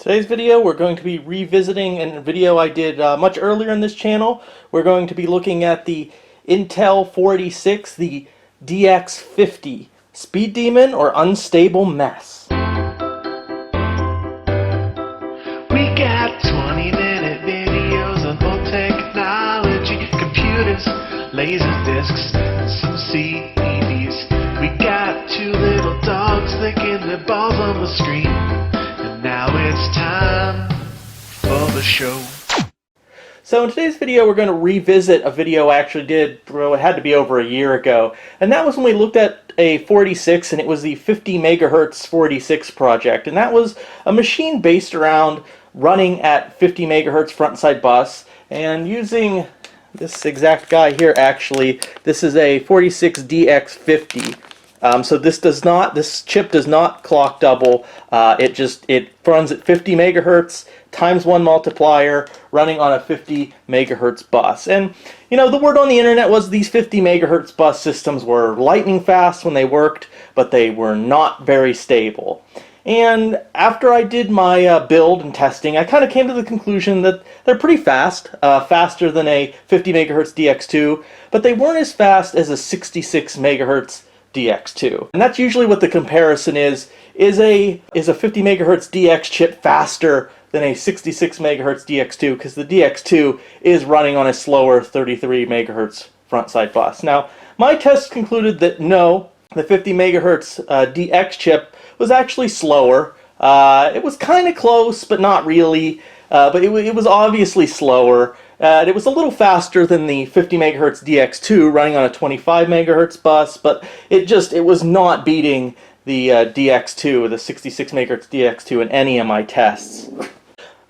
Today's video we're going to be revisiting a video I did much earlier in this channel. We're going to be looking at the Intel 486, the DX50 Speed Demon or Unstable Mess. We got 20-minute videos on old technology, computers, laser discs, and some CDs. We got two little dogs licking their balls on the screen. And now it's time for the show. So in today's video we're going to revisit a video I actually did, well, it had to be over a year ago, and that was when we looked at a 46, and it was the 50 megahertz 46 project, and that was a machine based around running at 50 megahertz front side bus and using this exact guy here. Actually, this is a 46 DX50. So this chip does not clock double. It runs at 50 megahertz times 1 multiplier, running on a 50 megahertz bus. And you know, the word on the internet was these 50 megahertz bus systems were lightning fast when they worked, but they were not very stable. And after I did my build and testing, I kind of came to the conclusion that they're pretty fast, faster than a 50 megahertz DX2, but they weren't as fast as a 66 megahertz DX2. And that's usually what the comparison is. Is a 50 megahertz DX chip faster than a 66 megahertz DX2? Because the DX2 is running on a slower 33 megahertz front side bus. Now, my test concluded that no, the 50 megahertz DX chip was actually slower. It was kind of close, but not really. But it was obviously slower. It was a little faster than the 50 megahertz DX2 running on a 25 megahertz bus, but it was not beating the DX2, the 66 megahertz DX2 in any of my tests.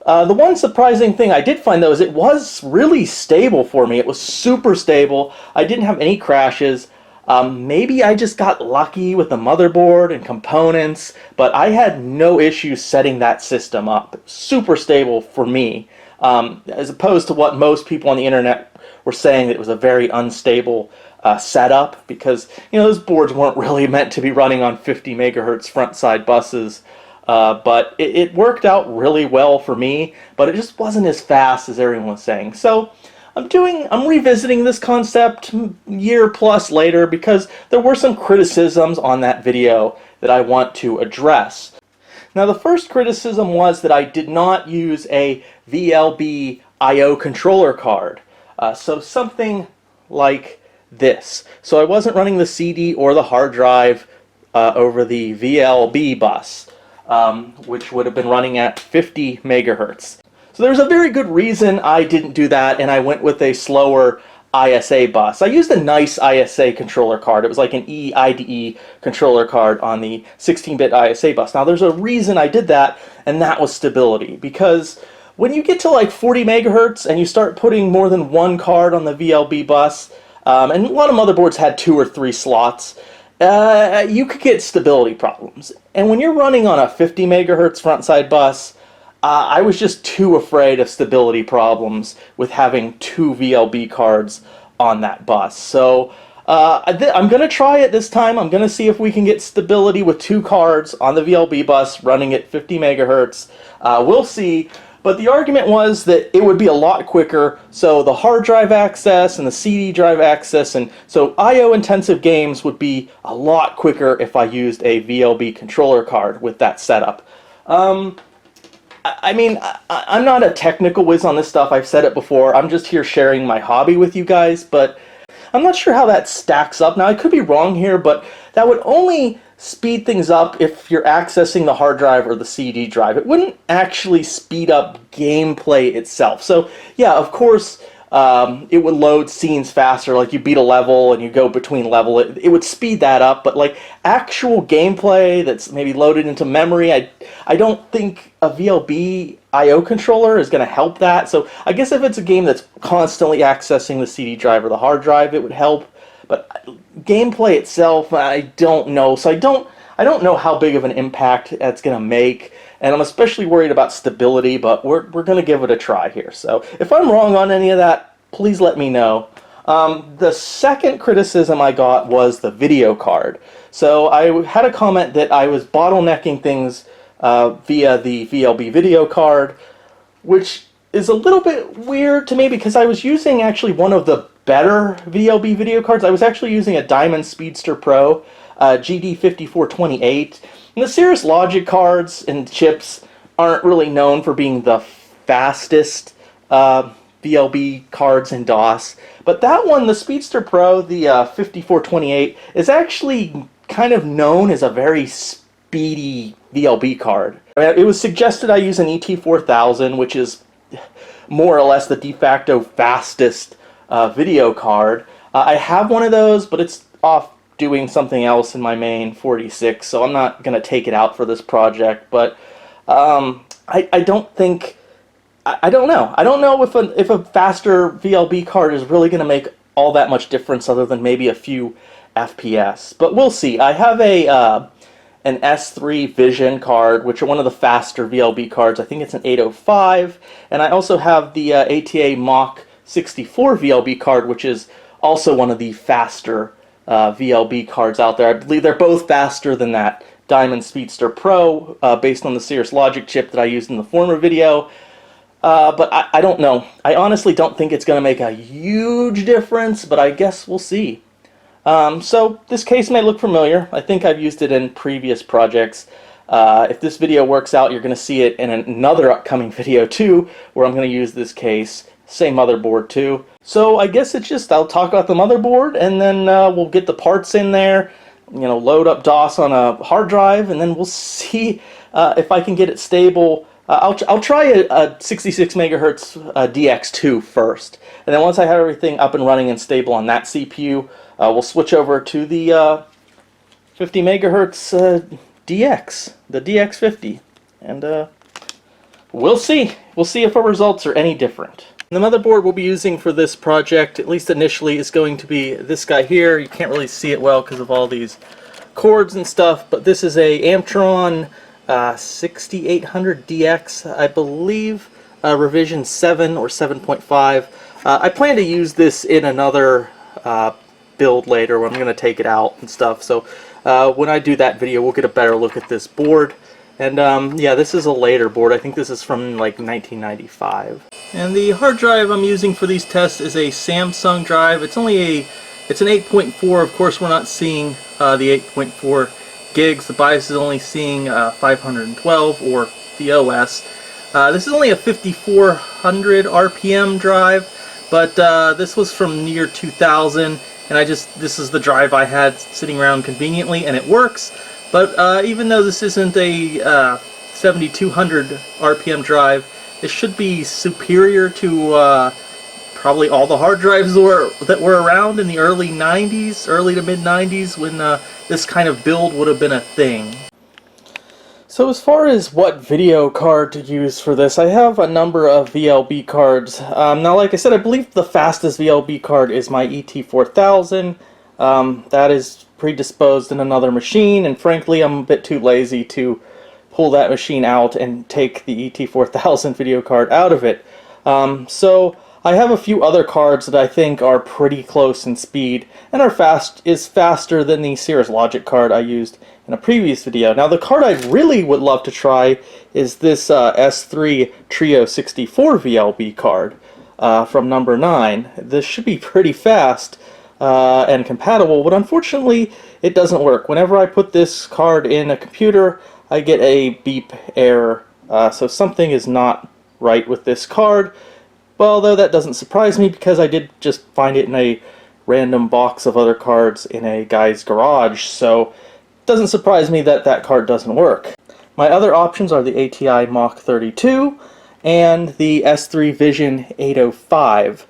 The one surprising thing I did find though is it was really stable for me. It was super stable. I didn't have any crashes. Maybe I just got lucky with the motherboard and components, but I had no issues setting that system up. Super stable for me, as opposed to what most people on the internet were saying, that it was a very unstable setup, because you know, those boards weren't really meant to be running on 50 megahertz front side buses. But it worked out really well for me, but it just wasn't as fast as everyone was saying. So I'm revisiting this concept year plus later because there were some criticisms on that video that I want to address. Now, the first criticism was that I did not use a VLB I/O controller card. So something like this. So I wasn't running the CD or the hard drive over the VLB bus, which would have been running at 50 megahertz. So there's a very good reason I didn't do that, and I went with a slower ISA bus. I used a nice ISA controller card. It was like an IDE controller card on the 16-bit ISA bus. Now there's a reason I did that, and that was stability. Because when you get to like 40 megahertz and you start putting more than one card on the VLB bus, and a lot of motherboards had 2 or 3 slots, you could get stability problems. And when you're running on a 50 megahertz front side bus, I was just too afraid of stability problems with having 2 VLB cards on that bus. So I'm going to try it this time. I'm going to see if we can get stability with 2 cards on the VLB bus running at 50 megahertz. We'll see. But the argument was that it would be a lot quicker, so the hard drive access and the CD drive access, and so I/O intensive games would be a lot quicker if I used a VLB controller card with that setup. I mean, I'm not a technical whiz on this stuff. I've said it before. I'm just here sharing my hobby with you guys, but I'm not sure how that stacks up. Now, I could be wrong here, but that would only speed things up if you're accessing the hard drive or the CD drive. It wouldn't actually speed up gameplay itself. So, yeah, of course, it would load scenes faster, like you beat a level and you go between level, it would speed that up, but like actual gameplay that's maybe loaded into memory, I don't think a VLB I/O controller is going to help that. So I guess if it's a game that's constantly accessing the CD drive or the hard drive, it would help, but gameplay itself, I don't know. So I don't know how big of an impact that's going to make, and I'm especially worried about stability, but we're going to give it a try here. So if I'm wrong on any of that, please let me know. The second criticism I got was the video card. So I had a comment that I was bottlenecking things via the VLB video card, which is a little bit weird to me because I was using actually one of the better VLB video cards. I was actually using a Diamond Speedster Pro GD5428. And the Cirrus Logic cards and chips aren't really known for being the fastest VLB cards in DOS. But that one, the Speedster Pro, the 5428, is actually kind of known as a very speedy VLB card. It was suggested I use an ET4000, which is more or less the de facto fastest video card. I have one of those, but it's off doing something else in my main 46, so I'm not going to take it out for this project. But I don't think, I don't know. I don't know if a faster VLB card is really going to make all that much difference other than maybe a few FPS. But we'll see. I have an S3 Vision card, which are one of the faster VLB cards. I think it's an 805. And I also have the ATA Mach 64 VLB card, which is also one of the faster VLB cards out there. I believe they're both faster than that Diamond Speedster Pro, based on the Cirrus Logic chip that I used in the former video. But I don't know. I honestly don't think it's going to make a huge difference, but I guess we'll see. So this case may look familiar. I think I've used it in previous projects. If this video works out, you're going to see it in another upcoming video too, where I'm going to use this case. Same motherboard too. So I guess it's just, I'll talk about the motherboard, and then we'll get the parts in there, you know, load up DOS on a hard drive, and then we'll see if I can get it stable. I'll try a 66 megahertz DX2 first, and then once I have everything up and running and stable on that CPU, we'll switch over to the 50 megahertz DX, the DX50, and we'll see. We'll see if our results are any different. The motherboard we'll be using for this project, at least initially, is going to be this guy here. You can't really see it well because of all these cords and stuff, but this is a Amptron 6800DX, I believe, revision 7 or 7.5. I plan to use this in another build later when I'm going to take it out and stuff, so when I do that video we'll get a better look at this board. And yeah, this is a later board. I think this is from like 1995. And the hard drive I'm using for these tests is a Samsung drive. It's an 8.4. Of course, we're not seeing the 8.4 gigs. The BIOS is only seeing 512, or the OS. This is only a 5400 RPM drive, but this was from the year 2000, and this is the drive I had sitting around conveniently, and it works. But even though this isn't a 7200 RPM drive, it should be superior to probably all the hard drives that were around in the early 90s, early to mid 90s, when this kind of build would have been a thing. So as far as what video card to use for this, I have a number of VLB cards. Now, like I said, I believe the fastest VLB card is my ET4000. That is predisposed in another machine, and frankly I'm a bit too lazy to pull that machine out and take the ET4000 video card out of it. So I have a few other cards that I think are pretty close in speed and are faster than the Cirrus Logic card I used in a previous video. Now the card I really would love to try is this S3 Trio 64 VLB card from number 9. This should be pretty fast and compatible, but unfortunately it doesn't work. Whenever I put this card in a computer, I get a beep error, so something is not right with this card. Well, although that doesn't surprise me because I did just find it in a random box of other cards in a guy's garage, so it doesn't surprise me that that card doesn't work. My other options are the ATI Mach 32 and the S3 Vision 805.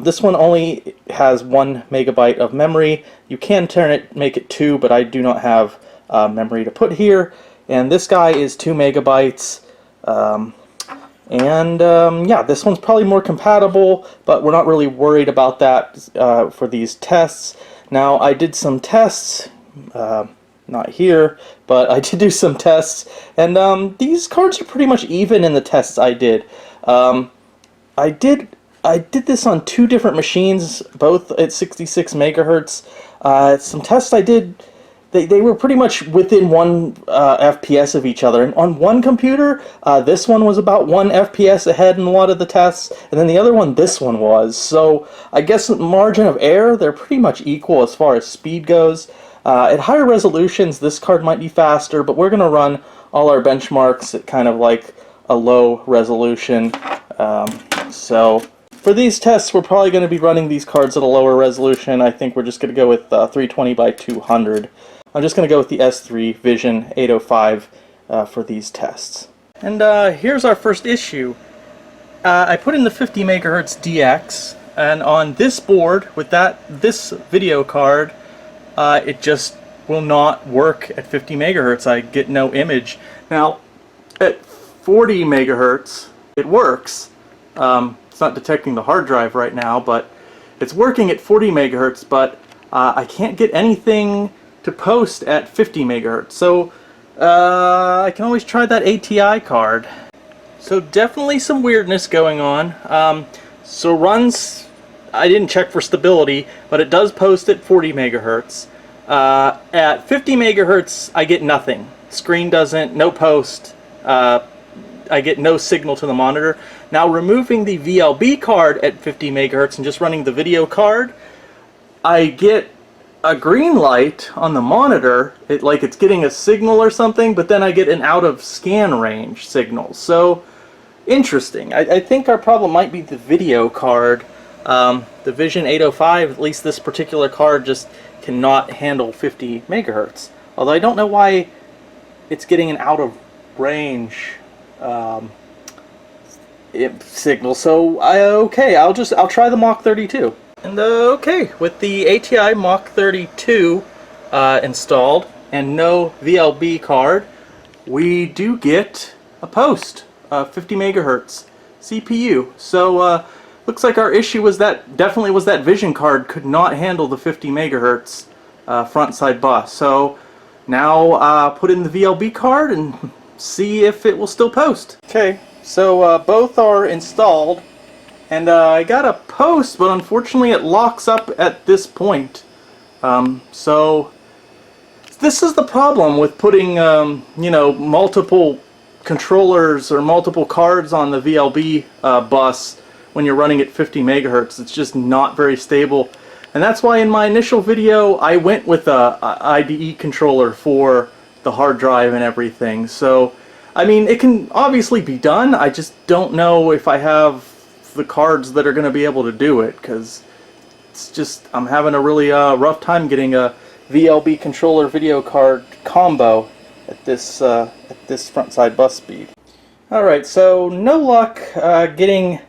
This one only has 1 megabyte of memory. You can make it 2, but I do not have memory to put here. And this guy is 2 megabytes. Yeah, this one's probably more compatible, but we're not really worried about that for these tests. Now, I did some tests, not here, but I did do some tests, and these cards are pretty much even in the tests I did. I did this on 2 different machines, both at 66 megahertz. Some tests I did they were pretty much within 1 FPS of each other. And on one computer, this one was about 1 FPS ahead in a lot of the tests, and then the other one, this one was. So I guess margin of error, they're pretty much equal as far as speed goes. At higher resolutions, this card might be faster, but we're going to run all our benchmarks at kind of like a low resolution. So for these tests, we're probably going to be running these cards at a lower resolution. I think we're just going to go with 320 by 200. I'm just going to go with the S3 Vision 805 for these tests. And here's our first issue. I put in the 50 megahertz DX, and on this board with this video card, it just will not work at 50 megahertz. I get no image. Now, at 40 megahertz, it works. It's not detecting the hard drive right now, but it's working at 40 megahertz, but I can't get anything to post at 50 megahertz. So I can always try that ATI card. So definitely some weirdness going on. So runs, I didn't check for stability, but it does post at 40 megahertz. At 50 megahertz, I get nothing. Screen doesn't, no post. I get no signal to the monitor. Now removing the VLB card at 50 megahertz and just running the video card, I get a green light on the monitor, like it's getting a signal or something, but then I get an out of scan range signal. So interesting. I think our problem might be the video card. The Vision 805, at least this particular card, just cannot handle 50 megahertz. Although I don't know why it's getting an out of range signal. So okay, I'll try the Mach 32. And okay, with the ATI Mach 32 installed and no VLB card, we do get a post, 50 megahertz CPU. So looks like our issue was that Vision card could not handle the 50 megahertz front side bus. So now put in the VLB card and see if it will still post. Okay, so both are installed. And I got a post, but unfortunately it locks up at this point. So this is the problem with putting, you know, multiple controllers or multiple cards on the VLB bus when you're running at 50 megahertz. It's just not very stable. And that's why in my initial video I went with a IDE controller for the hard drive and everything. So, I mean, it can obviously be done. I just don't know if I have the cards that are going to be able to do it, because it's just, I'm having a really rough time getting a VLB controller video card combo at this front side bus speed. Alright, so no luck getting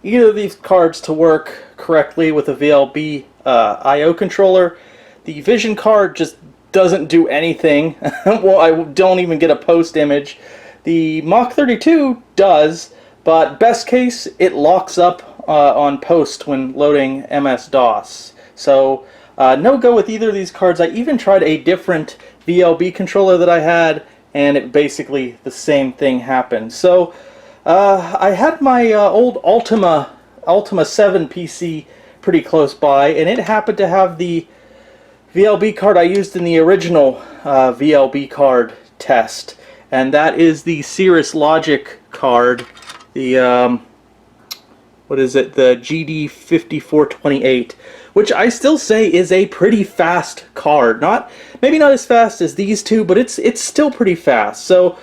either of these cards to work correctly with a VLB I/O controller. The Vision card just doesn't do anything. Well, I don't even get a post image. The Mach 32 does, but best case, it locks up on post when loading MS-DOS. So no go with either of these cards. I even tried a different VLB controller that I had, and it basically the same thing happened. So I had my old Ultima 7 PC pretty close by, and it happened to have the VLB card I used in the original VLB card test, and that is the Cirrus Logic card. The what is it? The GD5428, which I still say is a pretty fast card. Maybe not as fast as these two, but it's still pretty fast. So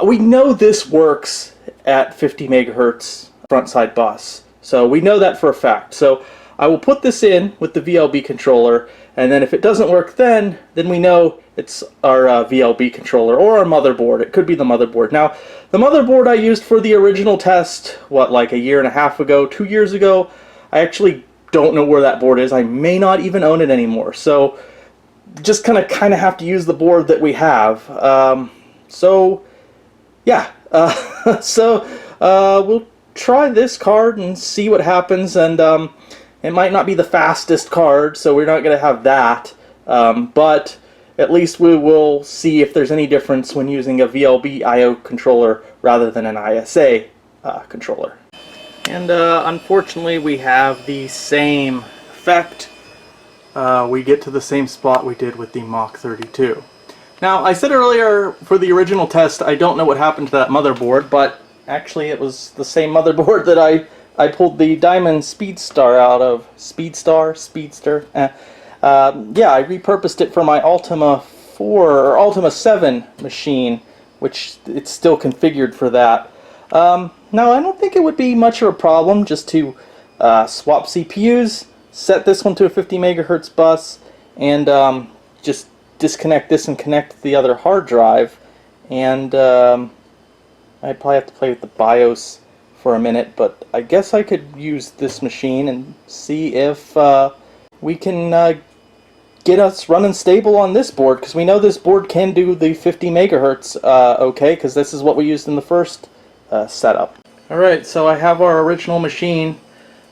we know this works at 50 megahertz front side bus. So we know that for a fact. So I will put this in with the VLB controller, and then if it doesn't work then we know it's our VLB controller or our motherboard. It could be the motherboard. Now, the motherboard I used for the original test, like a year and a half ago, 2 years ago, I actually don't know where that board is. I may not even own it anymore. So just kind of have to use the board that we have. So yeah, we'll try this card and see what happens. And it might not be the fastest card, so we're not going to have that. But at least we will see if there's any difference when using a VLB I/O controller rather than an ISA controller. And unfortunately we have the same effect we get to the same spot we did with the Mach 32. Now, I said earlier for the original test, I don't know what happened to that motherboard, but actually it was the same motherboard that I pulled the Diamond Speedstar out of. Speedster? Yeah, I repurposed it for my Ultima 4 or Ultima 7 machine, which it's still configured for that. Now, I don't think it would be much of a problem just to swap CPUs, set this one to a 50 megahertz bus, and just disconnect this and connect the other hard drive. And I'd probably have to play with the BIOS for a minute, but I guess I could use this machine and see if we can get us running stable on this board, because we know this board can do the 50 megahertz okay, because this is what we used in the first setup. Alright, so I have our original machine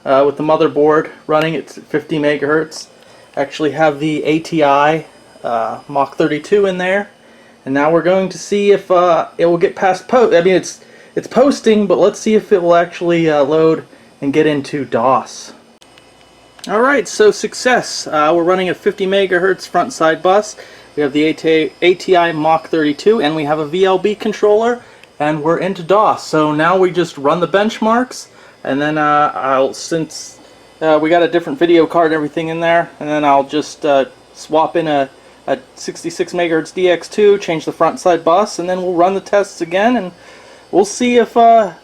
with the motherboard running at 50 megahertz. Actually have the ATI Mach 32 in there, and now we're going to see if it will get past post. I mean, it's posting, but let's see if it will actually load and get into DOS. Alright, so success. We're running a 50 megahertz front side bus. We have the ATI Mach 32, and we have a VLB controller, and we're into DOS. So now we just run the benchmarks, and then since we got a different video card and everything in there, and then I'll just swap in a 66 megahertz DX2, change the front side bus, and then we'll run the tests again, and we'll see if a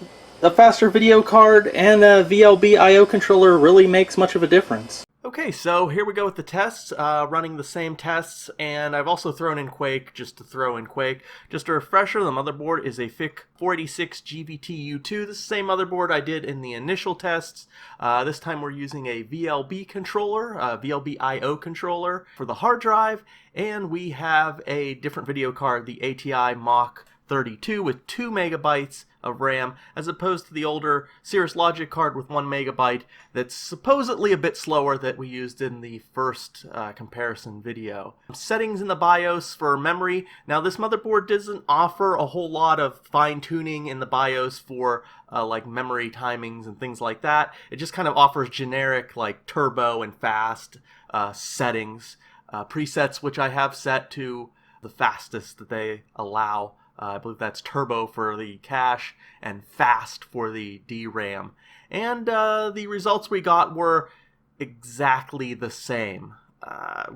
faster video card and a VLB I/O controller really makes much of a difference. Okay, so here we go with the tests, running the same tests, and I've also thrown in Quake, just to throw in Quake. Just a refresher, the motherboard is a FIC 486 GVT-U2. This is the same motherboard I did in the initial tests. This time we're using a VLB controller, VLB I/O controller for the hard drive, and we have a different video card, the ATI Mach 32 with 2 megabytes of RAM, as opposed to the older Cirrus Logic card with 1 megabyte that's supposedly a bit slower that we used in the first comparison video. Settings in the BIOS for memory. Now, this motherboard doesn't offer a whole lot of fine-tuning in the BIOS for like memory timings and things like that. It just kind of offers generic like turbo and fast settings. Presets which I have set to the fastest that they allow. I believe that's turbo for the cache and fast for the DRAM. And the results we got were exactly the same.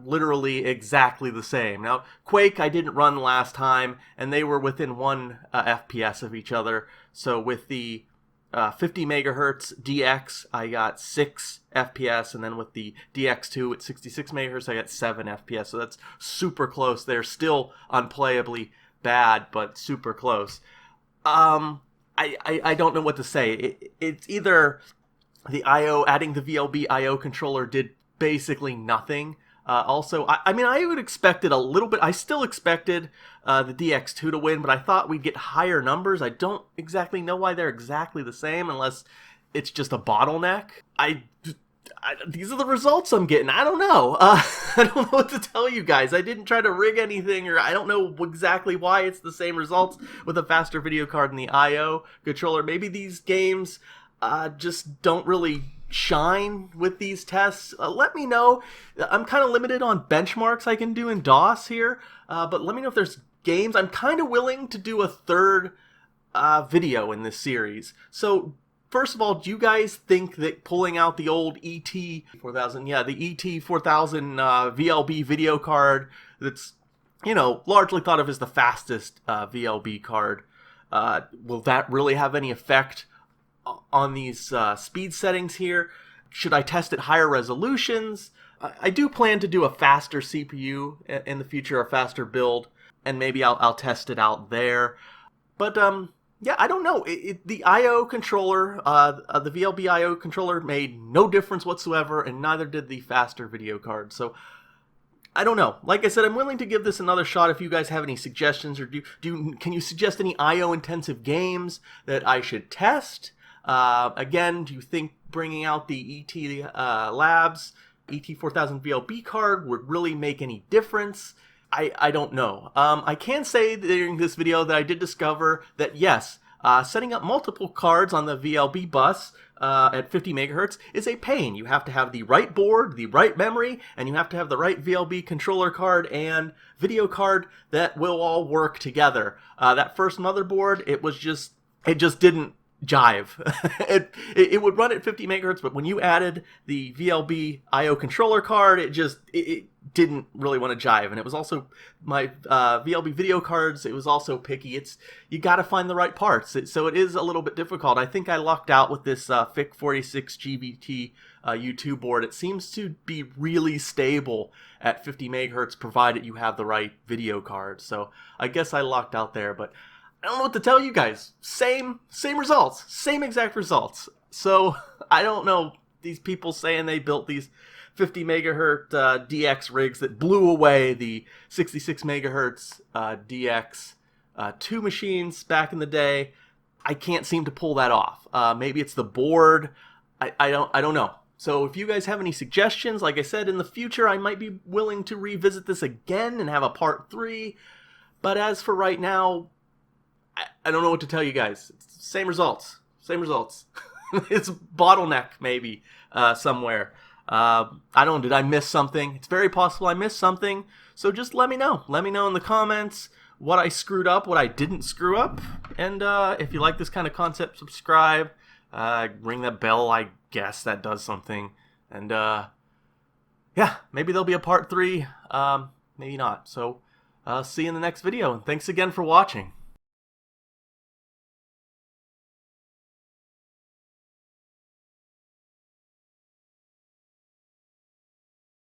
Literally exactly the same. Now, Quake I didn't run last time, and they were within 1 FPS of each other. So with the 50 megahertz DX, I got 6 FPS, and then with the DX2 at 66 megahertz, I got 7 FPS. So that's super close. They're still unplayably bad, but super close. I don't know what to say. It's either the I/O, adding the VLB I/O controller did basically nothing. Also, I mean, I would expect it a little bit. I still expected the DX2 to win, but I thought we'd get higher numbers. I don't exactly know why they're exactly the same, unless it's just a bottleneck. These are the results I'm getting. I don't know. I don't know what to tell you guys. I didn't try to rig anything, or I don't know exactly why it's the same results with a faster video card and the I/O controller. Maybe these games just don't really shine with these tests. Let me know. I'm kind of limited on benchmarks I can do in DOS here, but let me know if there's games. I'm kind of willing to do a third video in this series. So first of all, do you guys think that pulling out the old ET4000, the ET4000 VLB video card that's, you know, largely thought of as the fastest VLB card, will that really have any effect on these speed settings here? Should I test at higher resolutions? I do plan to do a faster CPU in the future, a faster build, and maybe I'll test it out there. But yeah, I don't know. The I/O controller, the VLB I/O controller made no difference whatsoever, and neither did the faster video card. So I don't know. Like I said, I'm willing to give this another shot if you guys have any suggestions, or can you suggest any I/O intensive games that I should test? Again, do you think bringing out the ET Labs ET4000 VLB card would really make any difference? I don't know. I can say during this video that I did discover that yes, Setting up multiple cards on the VLB bus at 50 megahertz is a pain. You have to have the right board, the right memory, and you have to have the right VLB controller card and video card that will all work together. That first motherboard, it just didn't jive. it would run at 50 megahertz, but when you added the VLB IO controller card, it didn't really want to jive. And it was also my VLB video cards. It was also picky. You got to find the right parts. So it is a little bit difficult. I think I lucked out with this FIC46 GVT U2 board. It seems to be really stable at 50 megahertz, provided you have the right video card. So I guess I lucked out there, but I don't know what to tell you guys. Same results. Same exact results. So, I don't know. These people saying they built these 50 megahertz DX rigs that blew away the 66 megahertz DX2 machines back in the day. I can't seem to pull that off. Maybe it's the board. I don't know. So if you guys have any suggestions, like I said, in the future I might be willing to revisit this again and have a part 3. But as for right now, I don't know what to tell you guys. It's same results. Same results. It's bottleneck maybe somewhere. I don't know. Did I miss something? It's very possible I missed something. So just let me know. Let me know in the comments what I screwed up, what I didn't screw up. And if you like this kind of concept, subscribe. Ring that bell. I guess that does something. And yeah, maybe there'll be a part 3. Maybe not. So see you in the next video. And thanks again for watching.